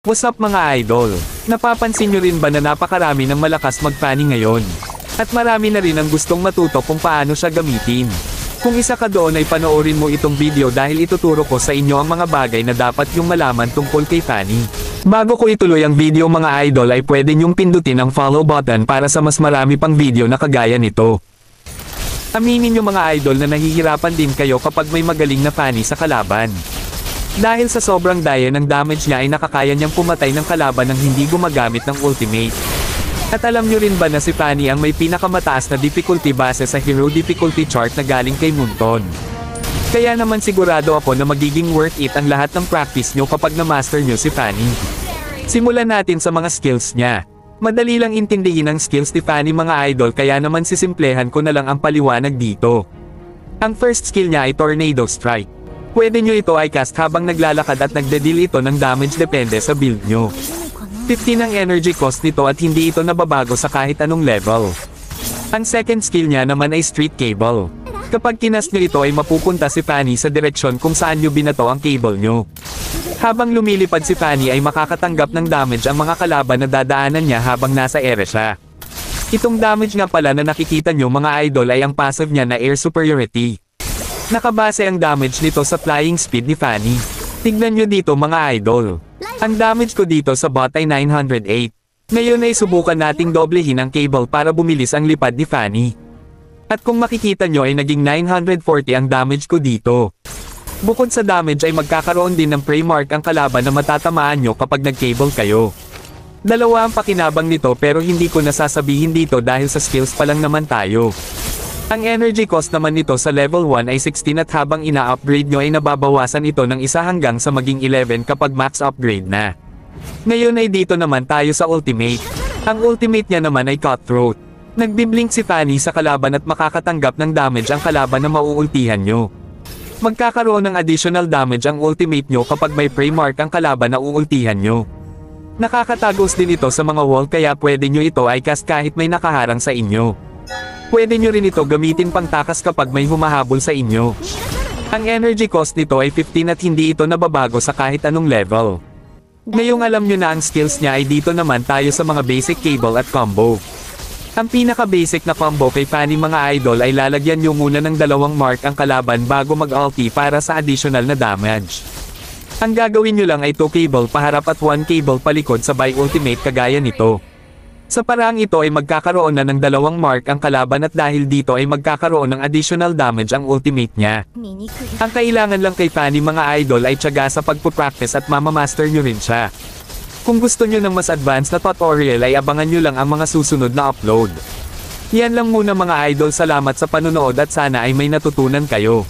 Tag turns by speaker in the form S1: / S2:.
S1: What's up mga idol? Napapansin nyo rin ba na napakarami ng malakas mag-fanny ngayon? At marami na rin ang gustong matuto kung paano siya gamitin. Kung isa ka doon ay panoorin mo itong video dahil ituturo ko sa inyo ang mga bagay na dapat yung malaman tungkol kay fanny. Bago ko ituloy ang video mga idol ay pwede nyong pindutin ang follow button para sa mas marami pang video na kagaya nito. Aminin nyo mga idol na nahihirapan din kayo kapag may magaling na fanny sa kalaban. Dahil sa sobrang daya ng damage niya ay nakakaya niyang pumatay ng kalaban nang hindi gumagamit ng ultimate. At alam nyo rin ba na si Fanny ang may pinakamataas na difficulty base sa hero difficulty chart na galing kay Moonton. Kaya naman sigurado ako na magiging worth it ang lahat ng practice nyo kapag na-master nyo si Fanny. Simulan natin sa mga skills niya. Madali lang intindihin ang skills ni Fanny mga idol kaya naman sisimplehan ko na lang ang paliwanag dito. Ang first skill niya ay Tornado Strike. Pwede nyo ito ay cast habang naglalakad at nagde-deal ito ng damage depende sa build nyo. 15 ang energy cost nito at hindi ito nababago sa kahit anong level. Ang second skill niya naman ay Street Cable. Kapag kinast nyo ito ay mapupunta si Fanny sa direksyon kung saan nyo binato ang cable nyo. Habang lumilipad si Fanny ay makakatanggap ng damage ang mga kalaban na dadaanan niya habang nasa ere siya. Itong damage nga pala na nakikita nyo mga idol ay ang passive niya na Air Superiority. Nakabase ang damage nito sa flying speed ni Fanny. Tignan nyo dito mga idol. Ang damage ko dito sa bot ay 908. Ngayon ay subukan nating doblehin ang cable para bumilis ang lipad ni Fanny. At kung makikita nyo ay naging 940 ang damage ko dito. Bukod sa damage ay magkakaroon din ng prey mark ang kalaban na matatamaan nyo kapag nag-cable kayo. Dalawa ang pakinabang nito pero hindi ko nasasabihin dito dahil sa skills pa lang naman tayo. Ang energy cost naman nito sa level 1 ay 16 at habang ina-upgrade nyo ay nababawasan ito ng isa hanggang sa maging 11 kapag max upgrade na. Ngayon ay dito naman tayo sa ultimate. Ang ultimate niya naman ay Cutthroat. Nagbiblink si Fanny sa kalaban at makakatanggap ng damage ang kalaban na mauultihan nyo. Magkakaroon ng additional damage ang ultimate nyo kapag may prey mark ang kalaban na uultihan nyo. Nakakatagos din ito sa mga wall kaya pwede nyo ito ay cast kahit may nakaharang sa inyo. Pwede nyo rin ito gamitin pang takas kapag may humahabol sa inyo. Ang energy cost nito ay 15 at hindi ito nababago sa kahit anong level. Ngayong alam nyo na ang skills niya ay dito naman tayo sa mga basic cable at combo. Ang pinaka-basic na combo kay Fanny mga idol ay lalagyan nyo muna ng 2 mark ang kalaban bago mag-ulti para sa additional na damage. Ang gagawin nyo lang ay 2 cable paharap at 1 cable palikod sabay ultimate kagaya nito. Sa paraang ito ay magkakaroon na ng 2 mark ang kalaban at dahil dito ay magkakaroon ng additional damage ang ultimate niya. Ang kailangan lang kay Fanny mga idol ay tiyaga sa pagpupractice at mamamaster nyo rin siya. Kung gusto nyo ng mas advanced na tutorial ay abangan nyo lang ang mga susunod na upload. Yan lang muna mga idol, salamat sa panonood at sana ay may natutunan kayo.